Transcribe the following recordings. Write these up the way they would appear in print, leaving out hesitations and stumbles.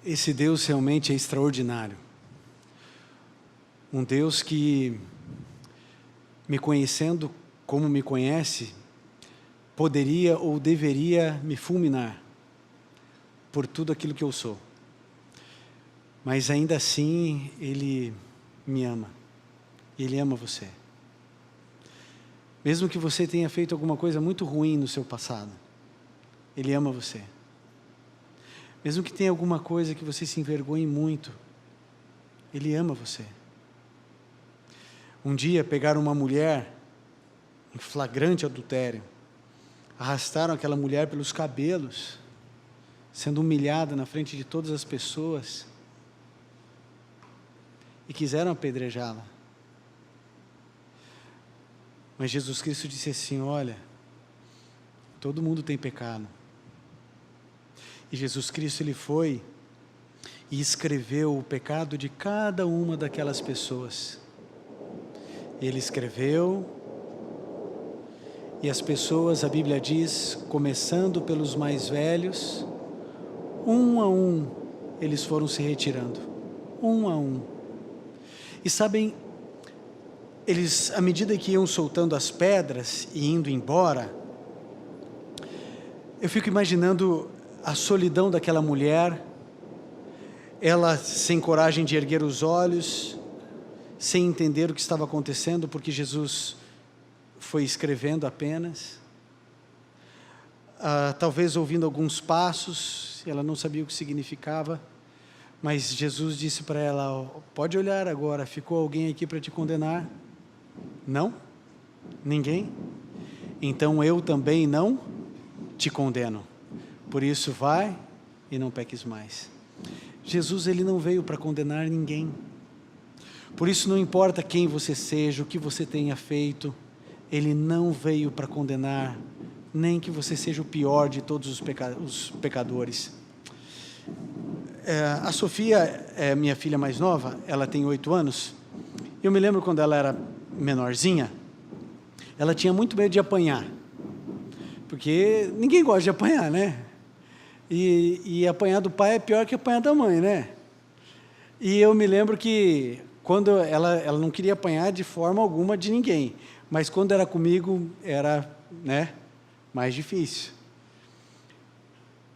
Esse Deus realmente é extraordinário. Um Deus que, me conhecendo como me conhece, poderia ou deveria me fulminar por tudo aquilo que eu sou. Mas ainda assim, Ele me ama. E Ele ama você. Mesmo que você tenha feito alguma coisa muito ruim no seu passado, Ele ama você. Mesmo que tenha alguma coisa que você se envergonhe muito, Ele ama você. Um dia pegaram uma mulher em flagrante adultério, arrastaram aquela mulher pelos cabelos, sendo humilhada na frente de todas as pessoas, e quiseram apedrejá-la. Mas Jesus Cristo disse assim: olha, todo mundo tem pecado. E Jesus Cristo, Ele foi e escreveu o pecado de cada uma daquelas pessoas. Ele escreveu, e as pessoas, a Bíblia diz, começando pelos mais velhos, um a um, eles foram se retirando, um a um. E sabem, eles, à medida que iam soltando as pedras e indo embora, eu fico imaginando a solidão daquela mulher, ela sem coragem de erguer os olhos, sem entender o que estava acontecendo, porque Jesus foi escrevendo apenas, talvez ouvindo alguns passos, ela não sabia o que significava, mas Jesus disse para ela: pode olhar agora, ficou alguém aqui para te condenar? Não? Ninguém? Então eu também não te condeno, por isso vai e não peques mais. Jesus, Ele não veio para condenar ninguém, por isso não importa quem você seja, o que você tenha feito, Ele não veio para condenar, nem que você seja o pior de todos os pecadores. A Sofia é minha filha mais nova, ela tem 8 anos, eu me lembro quando ela era menorzinha, ela tinha muito medo de apanhar, porque ninguém gosta de apanhar, né? E apanhar do pai é pior que apanhar da mãe, né? E eu me lembro que quando ela não queria apanhar de forma alguma de ninguém, mas quando era comigo era, né, mais difícil.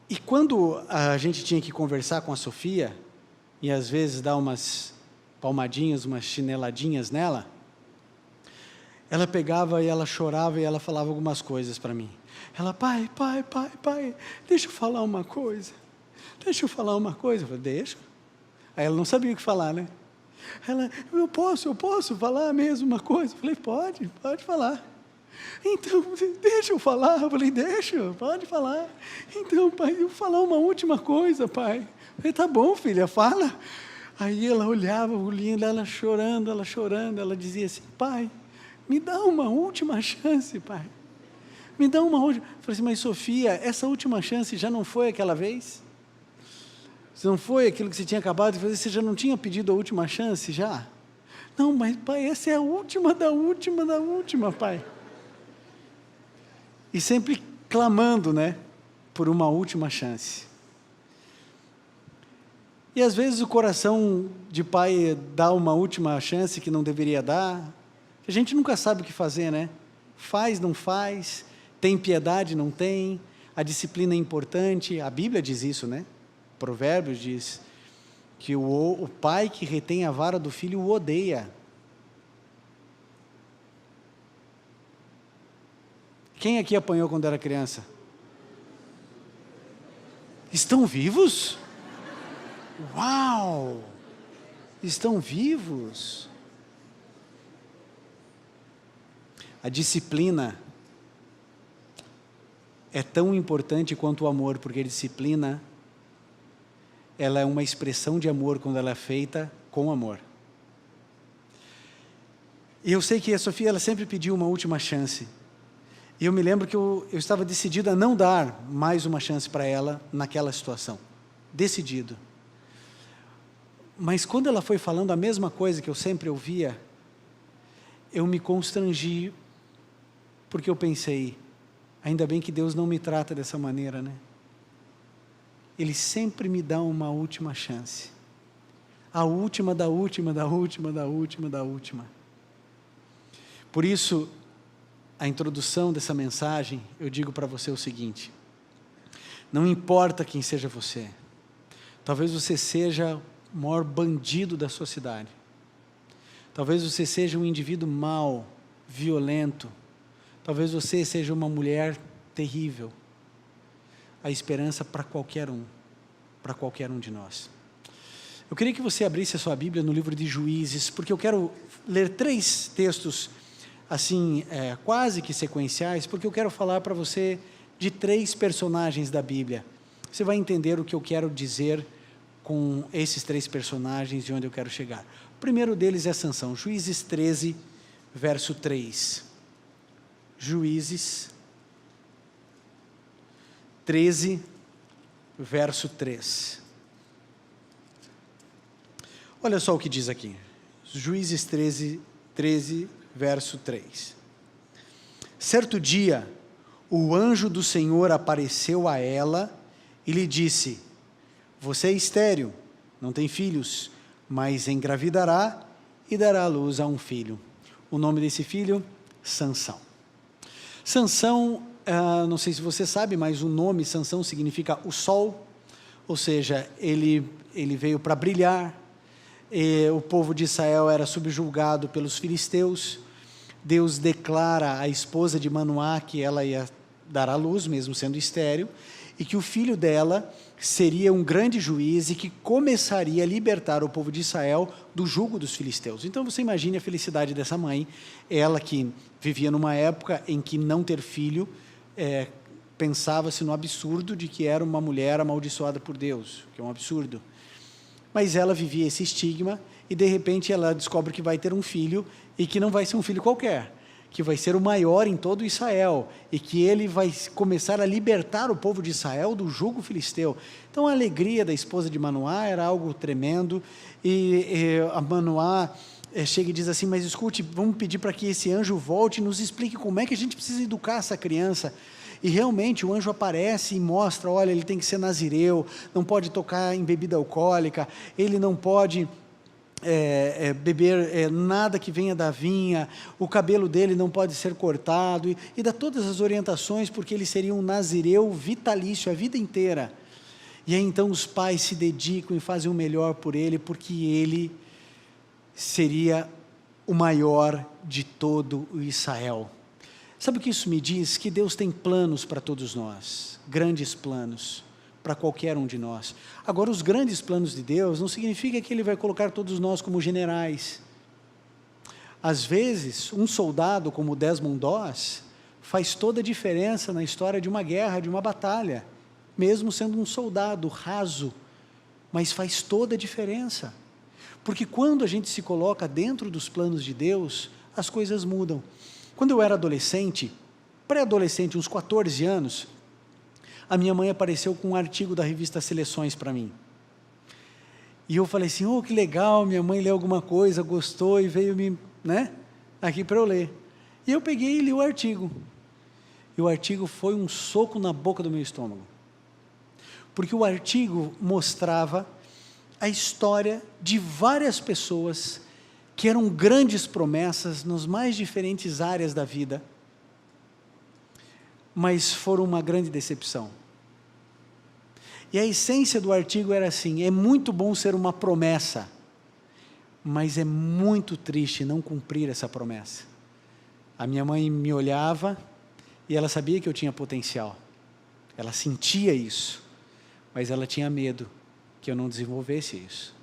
E quando a gente tinha que conversar com a Sofia, e às vezes dar umas palmadinhas, umas chineladinhas nela, ela pegava e ela chorava e ela falava algumas coisas para mim. Ela: pai, deixa eu falar uma coisa. Deixa eu falar uma coisa. Eu falei: deixa. Aí ela não sabia o que falar, né? Ela: eu posso falar mesmo uma coisa? Eu falei: pode falar. Então, deixa eu falar. Eu falei: deixa, pode falar. Então, pai, eu vou falar uma última coisa, pai. Eu falei: tá bom, filha, fala. Aí ela olhava, o olhinho dela chorando, ela dizia assim: pai, me dá uma última chance, pai. Me dá uma última. Eu falei assim: mas Sofia, essa última chance já não foi aquela vez? Se não foi aquilo que você tinha acabado de fazer, você já não tinha pedido a última chance já? Não, mas pai, essa é a última da última, pai. E sempre clamando, né, por uma última chance. E às vezes o coração de pai dá uma última chance que não deveria dar. A gente nunca sabe o que fazer, né? Faz, não faz, tem piedade, não tem, a disciplina é importante, a Bíblia diz isso, né? Provérbios diz que o pai que retém a vara do filho o odeia. Quem aqui apanhou quando era criança? Estão vivos? Uau! Estão vivos? A disciplina é tão importante quanto o amor, porque a disciplina, ela é uma expressão de amor quando ela é feita com amor. E eu sei que a Sofia, ela sempre pediu uma última chance. E eu me lembro que eu estava decidido a não dar mais uma chance para ela naquela situação. Decidido. Mas quando ela foi falando a mesma coisa que eu sempre ouvia, eu me constrangi, porque eu pensei: ainda bem que Deus não me trata dessa maneira, né? Ele sempre me dá uma última chance. A última, da última, da última, da última, da última. Por isso, a introdução dessa mensagem, eu digo para você o seguinte: não importa quem seja você, talvez você seja o maior bandido da sua cidade, talvez você seja um indivíduo mau, violento, talvez você seja uma mulher terrível, a esperança para qualquer um de nós. Eu queria que você abrisse a sua Bíblia no livro de Juízes, porque eu quero ler 3 textos, assim, quase que sequenciais, porque eu quero falar para você de 3 personagens da Bíblia. Você vai entender o que eu quero dizer com esses 3 personagens e onde eu quero chegar. O primeiro deles é Sansão, Juízes 13, verso 3. Juízes 13, verso 3. Olha só o que diz aqui. Juízes 13, verso 3. Certo dia, o anjo do Senhor apareceu a ela e lhe disse: você é estéril, não tem filhos, mas engravidará e dará à luz a um filho. O nome desse filho? Sansão. Sansão, não sei se você sabe, mas o nome Sansão significa o sol, ou seja, ele veio para brilhar. O povo de Israel era subjugado pelos filisteus. Deus declara à esposa de Manoá que ela ia dar à luz, mesmo sendo estéril, e que o filho dela seria um grande juiz e que começaria a libertar o povo de Israel do jugo dos filisteus. Então você imagine a felicidade dessa mãe, ela que vivia numa época em que não ter filho, pensava-se no absurdo de que era uma mulher amaldiçoada por Deus, que é um absurdo. Mas ela vivia esse estigma e de repente ela descobre que vai ter um filho e que não vai ser um filho qualquer, que vai ser o maior em todo Israel e que ele vai começar a libertar o povo de Israel do jugo filisteu. Então a alegria da esposa de Manoá era algo tremendo e a Manoá chega e diz assim: mas escute, vamos pedir para que esse anjo volte e nos explique como é que a gente precisa educar essa criança. E realmente o anjo aparece e mostra: olha, ele tem que ser nazireu, não pode tocar em bebida alcoólica, ele não pode beber nada que venha da vinha, o cabelo dele não pode ser cortado, e dá todas as orientações, porque ele seria um nazireu vitalício a vida inteira. E aí então os pais se dedicam e fazem o melhor por ele, porque ele seria o maior de todo o Israel. Sabe o que isso me diz? Que Deus tem planos para todos nós, grandes planos, para qualquer um de nós. Agora, os grandes planos de Deus não significa que Ele vai colocar todos nós como generais. Às vezes, um soldado como Desmond Doss faz toda a diferença na história de uma guerra, de uma batalha, mesmo sendo um soldado raso, mas faz toda a diferença. Porque quando a gente se coloca dentro dos planos de Deus, as coisas mudam. Quando eu era adolescente, pré-adolescente, uns 14 anos, a minha mãe apareceu com um artigo da revista Seleções para mim. E eu falei assim: oh, que legal, minha mãe leu alguma coisa, gostou e veio aqui para eu ler. E eu peguei e li o artigo. E o artigo foi um soco na boca do meu estômago. Porque o artigo mostrava a história de várias pessoas que eram grandes promessas nas mais diferentes áreas da vida, mas foram uma grande decepção. E a essência do artigo era assim: é muito bom ser uma promessa, mas é muito triste não cumprir essa promessa. A minha mãe me olhava e ela sabia que eu tinha potencial, ela sentia isso, mas ela tinha medo que eu não desenvolvesse isso.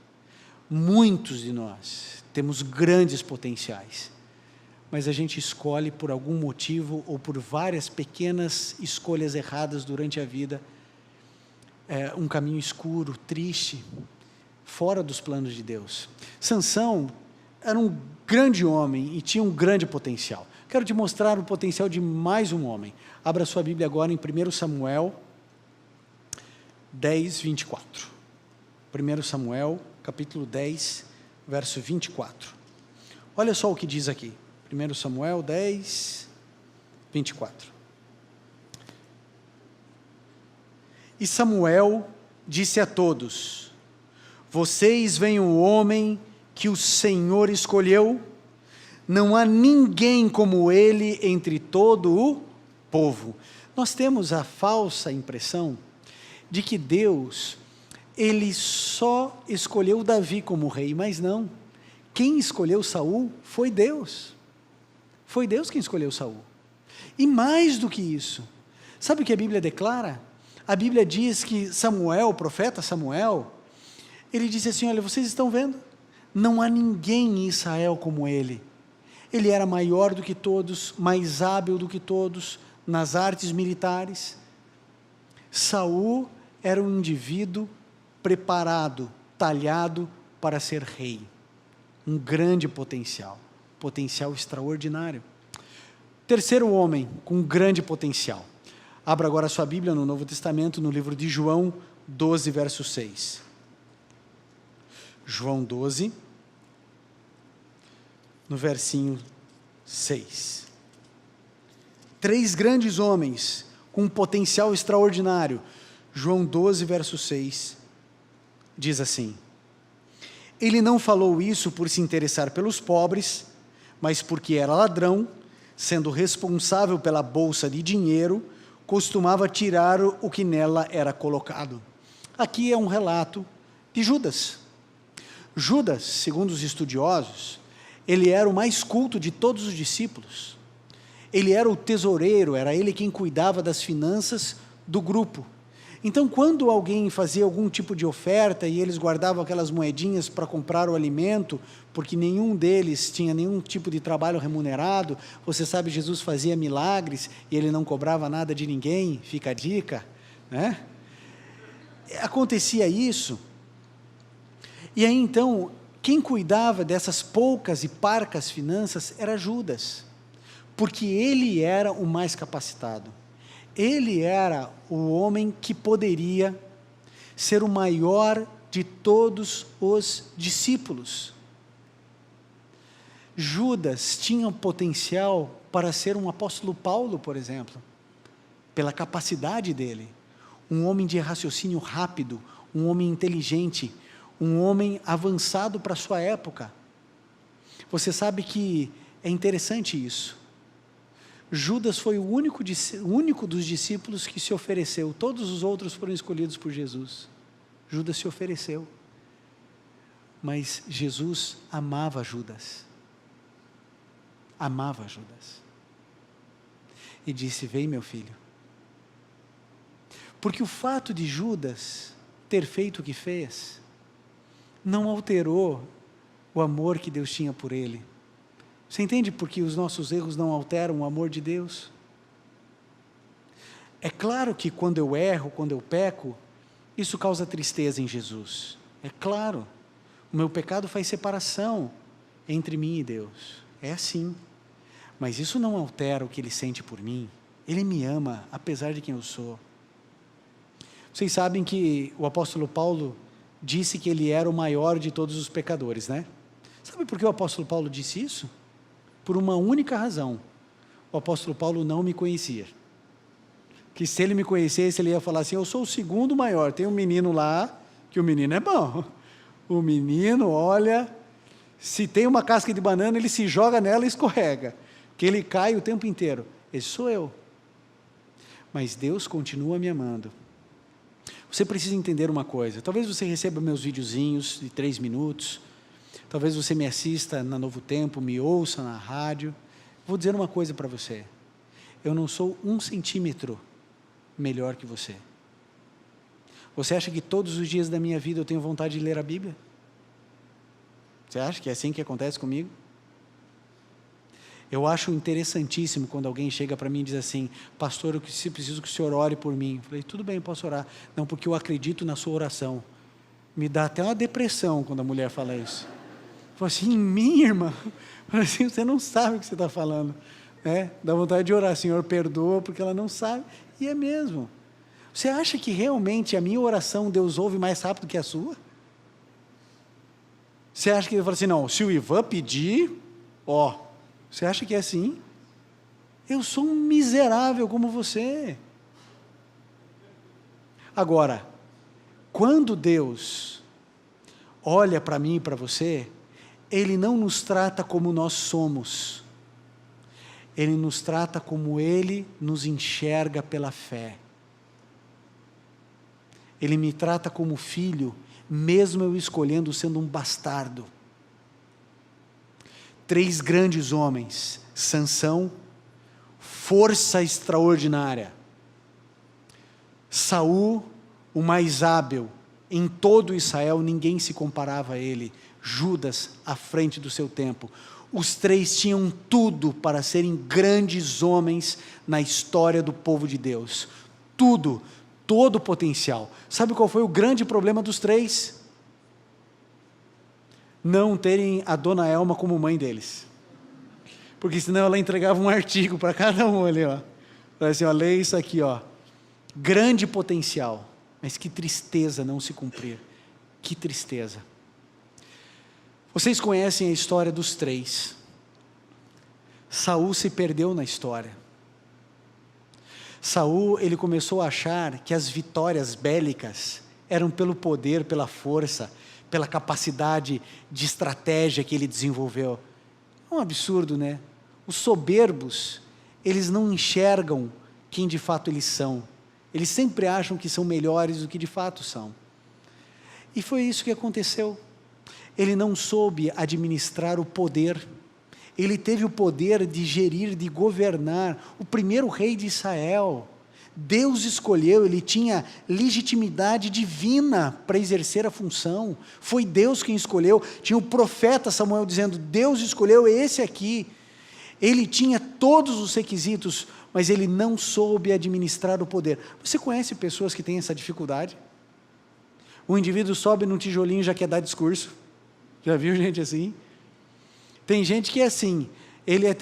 Muitos de nós temos grandes potenciais, mas a gente escolhe por algum motivo ou por várias pequenas escolhas erradas durante a vida, um caminho escuro, triste, fora dos planos de Deus. Sansão era um grande homem e tinha um grande potencial. Quero te mostrar o potencial de mais um homem. Abra sua Bíblia agora em 1 Samuel 10, 24. 1 Samuel, capítulo 10, verso 24. Olha só o que diz aqui. 1 Samuel 10, 24. E Samuel disse a todos: vocês veem o homem que o Senhor escolheu? Não há ninguém como ele entre todo o povo. Nós temos a falsa impressão de que Deus, ele só escolheu Davi como rei, mas não. Quem escolheu Saul foi Deus. Foi Deus quem escolheu Saul. E mais do que isso, sabe o que a Bíblia declara? A Bíblia diz que Samuel, o profeta Samuel, ele disse assim: olha, vocês estão vendo? Não há ninguém em Israel como ele. Ele era maior do que todos, mais hábil do que todos, nas artes militares. Saul era um indivíduo preparado, talhado para ser rei. Um grande potencial extraordinário. Terceiro homem com grande potencial. Abra agora a sua Bíblia no Novo Testamento, no livro de João 12, verso 6. João 12, no versinho 6. Três grandes homens com um potencial extraordinário. João 12, verso 6, diz assim: ele não falou isso por se interessar pelos pobres, mas porque era ladrão, sendo responsável pela bolsa de dinheiro, costumava tirar o que nela era colocado. Aqui é um relato de Judas. Judas, segundo os estudiosos, ele era o mais culto de todos os discípulos. Ele era o tesoureiro, era ele quem cuidava das finanças do grupo. Então, quando alguém fazia algum tipo de oferta e eles guardavam aquelas moedinhas para comprar o alimento, porque nenhum deles tinha nenhum tipo de trabalho remunerado, você sabe, Jesus fazia milagres e ele não cobrava nada de ninguém, fica a dica, né? Acontecia isso, e aí então, quem cuidava dessas poucas e parcas finanças era Judas, porque ele era o mais capacitado. Ele era o homem que poderia ser o maior de todos os discípulos. Judas tinha potencial para ser um apóstolo Paulo, por exemplo, pela capacidade dele. Um homem de raciocínio rápido, um homem inteligente, um homem avançado para a sua época. Você sabe que é interessante isso. Judas foi o único dos discípulos que se ofereceu. Todos os outros foram escolhidos por Jesus. Judas se ofereceu. Mas Jesus amava Judas. Amava Judas. E disse: vem, meu filho. Porque o fato de Judas ter feito o que fez, não alterou o amor que Deus tinha por ele. Você entende por que os nossos erros não alteram o amor de Deus? É claro que quando eu erro, quando eu peco, isso causa tristeza em Jesus. É claro, o meu pecado faz separação entre mim e Deus. É assim. Mas isso não altera o que Ele sente por mim. Ele me ama, apesar de quem eu sou. Vocês sabem que o apóstolo Paulo disse que ele era o maior de todos os pecadores, né? Sabe por que o apóstolo Paulo disse isso? Por uma única razão: o apóstolo Paulo não me conhecia. Que se ele me conhecesse, ele ia falar assim: eu sou o segundo maior, tem um menino lá, que o menino é bom. O menino, olha, se tem uma casca de banana, ele se joga nela e escorrega, que ele cai o tempo inteiro. Esse sou eu. Mas Deus continua me amando. Você precisa entender uma coisa: talvez você receba meus videozinhos de 3 minutos, talvez você me assista na Novo Tempo, me ouça na rádio. Vou dizer uma coisa para você: eu não sou 1 centímetro melhor que você. Você acha que todos os dias da minha vida eu tenho vontade de ler a Bíblia? Você acha que é assim que acontece comigo? Eu acho interessantíssimo quando alguém chega para mim e diz assim: pastor, eu preciso que o senhor ore por mim. Eu falei: tudo bem, posso orar. Não, porque eu acredito na sua oração. Me dá até uma depressão quando a mulher fala isso. Eu falo assim: em mim, irmã? Assim, você não sabe o que você está falando. Dá vontade de orar: Senhor, perdoa, porque ela não sabe. E é mesmo. Você acha que realmente a minha oração Deus ouve mais rápido que a sua? Você acha que ele fala assim: não, se o Ivan pedir, você acha que é assim? Eu sou um miserável como você. Agora, Quando Deus olha para mim e para você, Ele não nos trata como nós somos, Ele nos trata como Ele nos enxerga pela fé. Ele me trata como filho, mesmo eu escolhendo sendo um bastardo. 3 grandes homens: Sansão, força extraordinária; Saul, o mais hábil, em todo Israel ninguém se comparava a ele; Judas, à frente do seu tempo. Os 3 tinham tudo para serem grandes homens na história do povo de Deus, tudo, todo o potencial. Sabe qual foi o grande problema dos 3? Não terem a dona Elma como mãe deles, porque senão ela entregava um artigo para cada um ali, ó. Falei assim, ó, lê isso aqui, ó. Grande potencial, mas que tristeza não se cumprir, que tristeza. Vocês conhecem a história dos 3. Saul se perdeu na história. Saul, ele começou a achar que as vitórias bélicas eram pelo poder, pela força, pela capacidade de estratégia que ele desenvolveu. É um absurdo, né? Os soberbos, eles não enxergam quem de fato eles são. Eles sempre acham que são melhores do que de fato são. E foi isso que aconteceu. Ele não soube administrar o poder. Ele teve o poder de gerir, de governar, o primeiro rei de Israel. Deus escolheu, ele tinha legitimidade divina para exercer a função. Foi Deus quem escolheu. Tinha o profeta Samuel dizendo, Deus escolheu esse aqui. Ele tinha todos os requisitos, mas ele não soube administrar o poder. Você conhece pessoas que têm essa dificuldade? O indivíduo sobe num tijolinho e já quer dar discurso. Já viu gente assim? Tem gente que é assim, ele é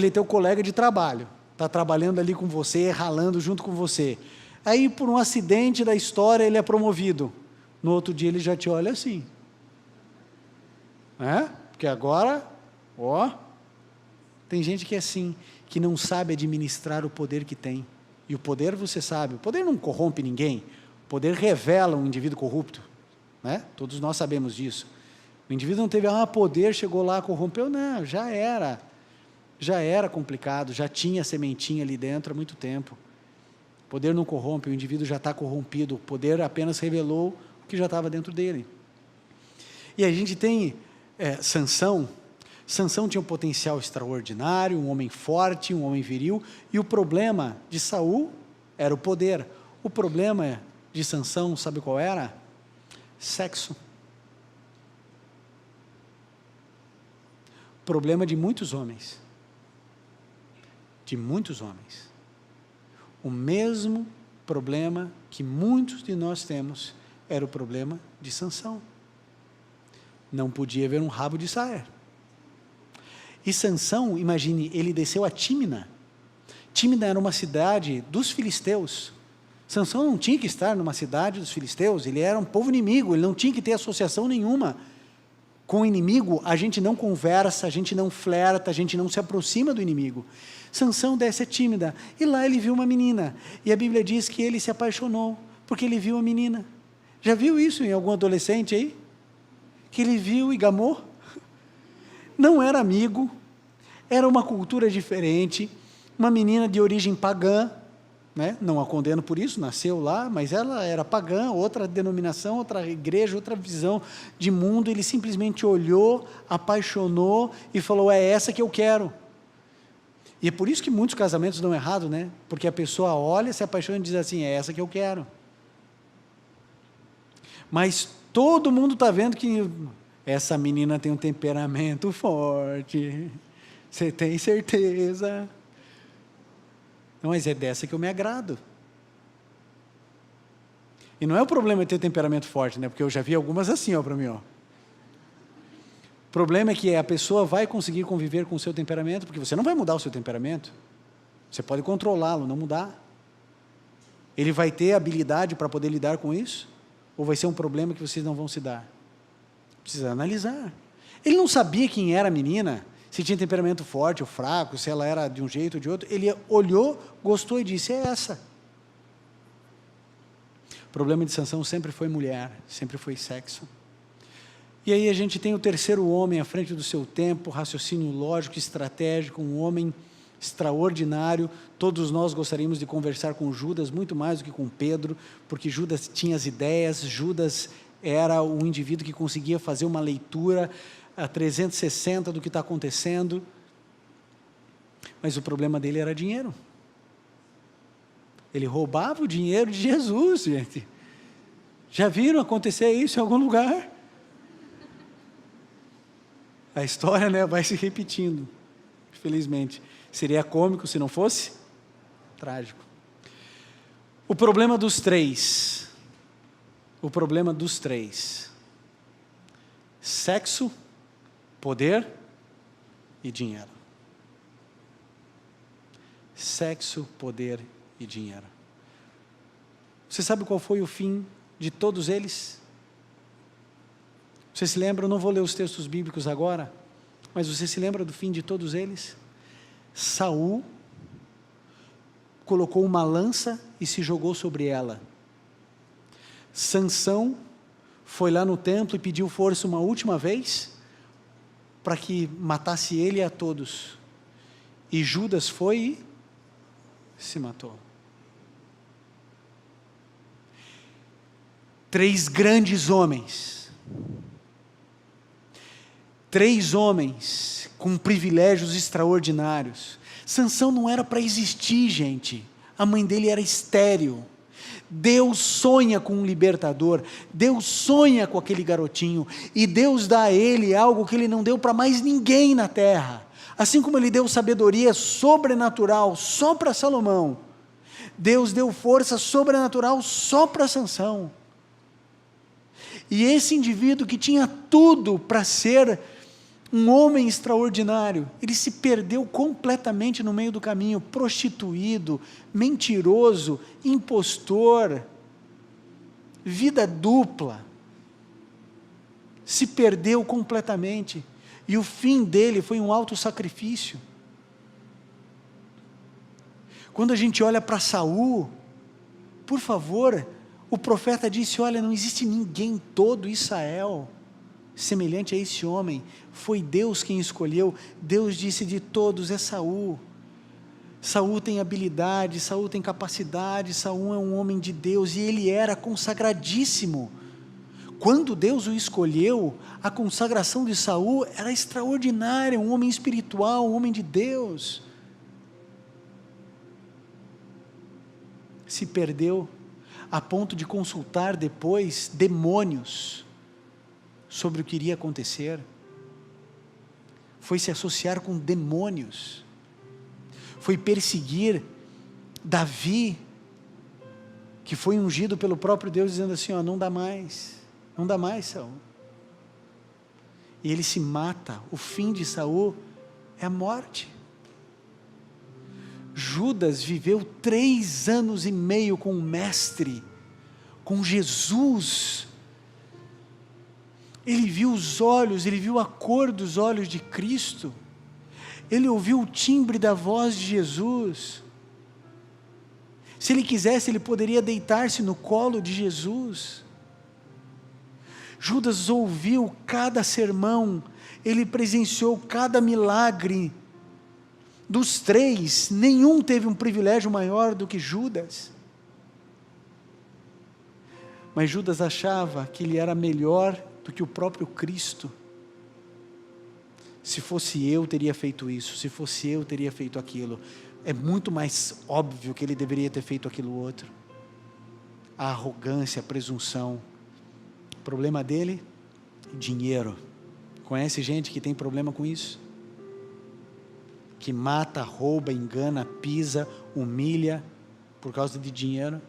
teu colega de trabalho, está trabalhando ali com você, ralando junto com você. Aí, por um acidente da história, ele é promovido. No outro dia, ele já te olha assim. Porque agora, tem gente que é assim, que não sabe administrar o poder que tem. E o poder, você sabe, o poder não corrompe ninguém, o poder revela um indivíduo corrupto. Todos nós sabemos disso. O indivíduo não teve, poder, chegou lá, corrompeu, não, já era complicado, já tinha sementinha ali dentro há muito tempo. O poder não corrompe, o indivíduo já está corrompido, o poder apenas revelou o que já estava dentro dele. E a gente tem Sansão. Sansão tinha um potencial extraordinário, um homem forte, um homem viril, e o problema de Saul era o poder. O problema de Sansão, sabe qual era? Sexo. Problema de muitos homens. O mesmo problema que muitos de nós temos era o problema de Sansão. Não podia haver um rabo de saia. E Sansão, imagine, ele desceu a Tímina. Tímina era uma cidade dos filisteus. Sansão não tinha que estar numa cidade dos filisteus, ele era um povo inimigo, ele não tinha que ter associação nenhuma. Com o inimigo, a gente não conversa, a gente não flerta, a gente não se aproxima do inimigo. Sansão desce a Tímina, e lá ele viu uma menina, e a Bíblia diz que ele se apaixonou, porque ele viu a menina. Já viu isso em algum adolescente aí? Que ele viu e gamou? Não era amigo, era uma cultura diferente, uma menina de origem pagã, não a condeno por isso, nasceu lá, mas ela era pagã, outra denominação, outra igreja, outra visão de mundo. Ele simplesmente olhou, apaixonou e falou, é essa que eu quero. E é por isso que muitos casamentos dão errado, porque a pessoa olha, se apaixona e diz assim, é essa que eu quero. Mas todo mundo está vendo que essa menina tem um temperamento forte, você tem certeza? Não, mas é dessa que eu me agrado. E não é o problema de ter temperamento forte, porque eu já vi algumas assim, para mim, O problema é que a pessoa vai conseguir conviver com o seu temperamento, porque você não vai mudar o seu temperamento. Você pode controlá-lo, não mudar. Ele vai ter habilidade para poder lidar com isso? Ou vai ser um problema que vocês não vão se dar? Precisa analisar. Ele não sabia quem era a menina, se tinha temperamento forte ou fraco, se ela era de um jeito ou de outro. Ele olhou, gostou e disse, é essa. O problema de Sansão sempre foi mulher, sempre foi sexo. E aí a gente tem o terceiro homem à frente do seu tempo, raciocínio lógico, estratégico, um homem extraordinário. Todos nós gostaríamos de conversar com Judas, muito mais do que com Pedro, porque Judas tinha as ideias, Judas era o indivíduo que conseguia fazer uma leitura a 360 do que está acontecendo, mas o problema dele era dinheiro. Ele roubava o dinheiro de Jesus, gente. Já viram acontecer isso em algum lugar? A história, né, vai se repetindo, infelizmente. Seria cômico se não fosse trágico. O problema dos três. Sexo, poder e dinheiro. Sexo, poder e dinheiro. Você sabe qual foi o fim de todos eles? Você se lembra? Eu não vou ler os textos bíblicos agora, mas você se lembra do fim de todos eles? Saul colocou uma lança e se jogou sobre ela. Sansão foi lá no templo e pediu força uma última vez para que matasse ele e a todos. E Judas foi e se matou. 3 grandes homens. 3 homens com privilégios extraordinários. Sansão não era para existir, gente. A mãe dele era estéril. Deus sonha com um libertador. Deus sonha com aquele garotinho. E Deus dá a ele algo que ele não deu para mais ninguém na terra. Assim como ele deu sabedoria sobrenatural só para Salomão, Deus deu força sobrenatural só para Sansão. E esse indivíduo que tinha tudo para ser um homem extraordinário, ele se perdeu completamente no meio do caminho, prostituído, mentiroso, impostor, vida dupla, se perdeu completamente, e o fim dele foi um autossacrifício. Quando a gente olha para Saul, por favor, o profeta disse, olha, não existe ninguém em todo Israel semelhante a esse homem, foi Deus quem escolheu. Deus disse, de todos é Saul. Saul tem habilidade, Saul tem capacidade, Saul é um homem de Deus, e ele era consagradíssimo. Quando Deus o escolheu, a consagração de Saul era extraordinária, um homem espiritual, um homem de Deus. Se perdeu a ponto de consultar depois demônios sobre o que iria acontecer. Foi se associar com demônios, foi perseguir Davi, que foi ungido pelo próprio Deus, dizendo assim, ó, não dá mais Saul. E ele se mata. O fim de Saul é a morte. Judas viveu 3 anos e meio com o mestre, com Jesus. Ele viu os olhos, ele viu a cor dos olhos de Cristo, ele ouviu o timbre da voz de Jesus. Se ele quisesse, ele poderia deitar-se no colo de Jesus. Judas ouviu cada sermão, ele presenciou cada milagre. Dos 3, nenhum teve um privilégio maior do que Judas. Mas Judas achava que ele era melhor do que o próprio Cristo. Se fosse eu, teria feito isso. Se fosse eu, teria feito aquilo. É muito mais óbvio que ele deveria ter feito aquilo outro. A arrogância, a presunção. O problema dele? Dinheiro. Conhece gente que tem problema com isso? Que mata, rouba, engana, pisa, humilha por causa de dinheiro.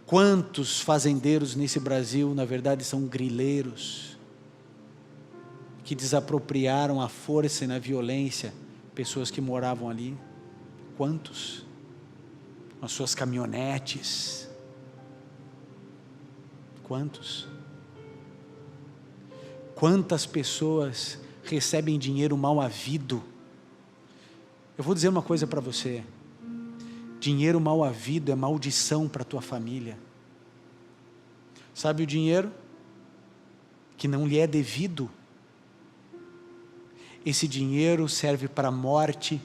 Quantos fazendeiros nesse Brasil, na verdade, são grileiros, que desapropriaram a força e na violência pessoas que moravam ali? Quantos? As suas caminhonetes. Quantos? Quantas pessoas recebem dinheiro mal havido? Eu vou dizer uma coisa para você. Dinheiro mal havido é maldição para a tua família. Sabe o dinheiro que não lhe é devido? Esse dinheiro serve para a morte,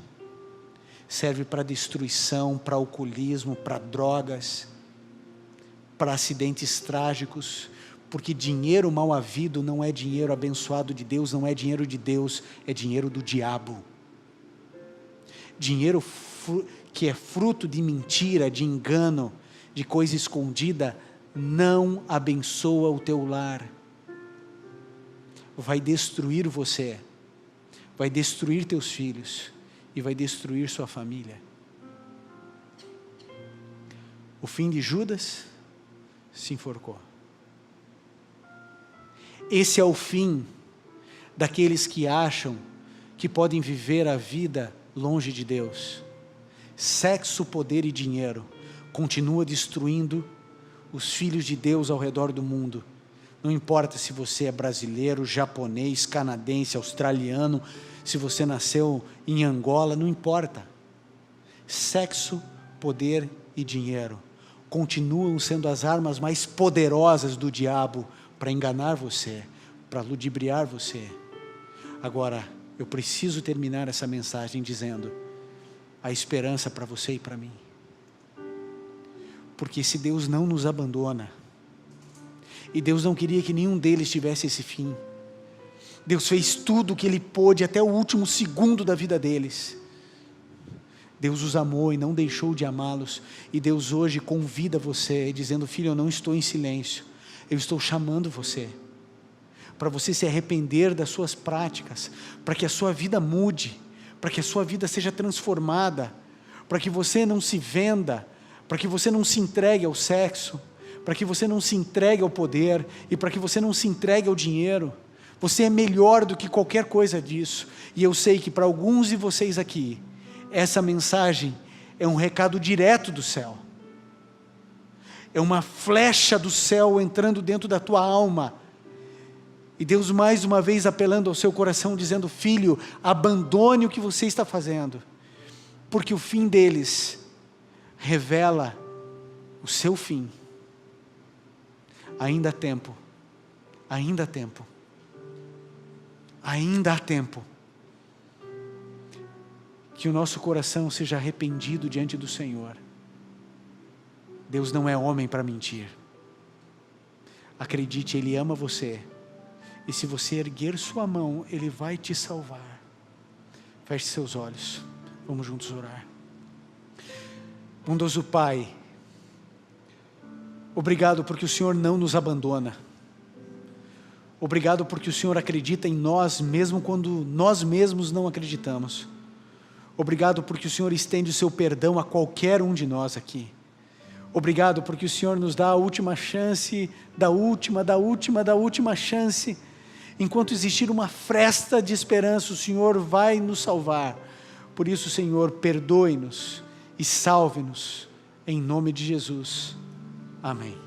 serve para destruição, para alcoolismo, para drogas, para acidentes trágicos, porque dinheiro mal havido não é dinheiro abençoado de Deus, não é dinheiro de Deus, é dinheiro do diabo. Dinheiro que é fruto de mentira, de engano, de coisa escondida, não abençoa o teu lar. Vai destruir você, vai destruir teus filhos e vai destruir sua família. O fim de Judas se enforcou. Esse é o fim daqueles que acham que podem viver a vida longe de Deus. Sexo, poder e dinheiro continua destruindo os filhos de Deus ao redor do mundo. Não importa se você é brasileiro, japonês, canadense, australiano, se você nasceu em Angola, não importa. Sexo, poder e dinheiro continuam sendo as armas mais poderosas do diabo para enganar você, para ludibriar você. Agora, eu preciso terminar essa mensagem dizendo: a esperança para você e para mim. Porque se Deus não nos abandona, e Deus não queria que nenhum deles tivesse esse fim, Deus fez tudo o que Ele pôde até o último segundo da vida deles. Deus os amou e não deixou de amá-los, e Deus hoje convida você, dizendo: filho, eu não estou em silêncio, eu estou chamando você, para você se arrepender das suas práticas, para que a sua vida mude, para que a sua vida seja transformada, para que você não se venda, para que você não se entregue ao sexo, para que você não se entregue ao poder, e para que você não se entregue ao dinheiro. Você é melhor do que qualquer coisa disso, e eu sei que para alguns de vocês aqui, essa mensagem é um recado direto do céu, é uma flecha do céu entrando dentro da tua alma, e Deus mais uma vez apelando ao seu coração, dizendo: filho, abandone o que você está fazendo, porque o fim deles revela o seu fim. Ainda há tempo, ainda há tempo, ainda há tempo, que o nosso coração seja arrependido diante do Senhor. Deus não é homem para mentir. Acredite, Ele ama você, e se você erguer sua mão, Ele vai te salvar. Feche seus olhos, vamos juntos orar. Bondoso Pai, obrigado porque o Senhor não nos abandona. Obrigado porque o Senhor acredita em nós, mesmo quando nós mesmos não acreditamos. Obrigado porque o Senhor estende o seu perdão a qualquer um de nós aqui. Obrigado porque o Senhor nos dá a última chance, da última chance. Enquanto existir uma fresta de esperança, o Senhor vai nos salvar. Por isso, Senhor, perdoe-nos e salve-nos, em nome de Jesus. Amém.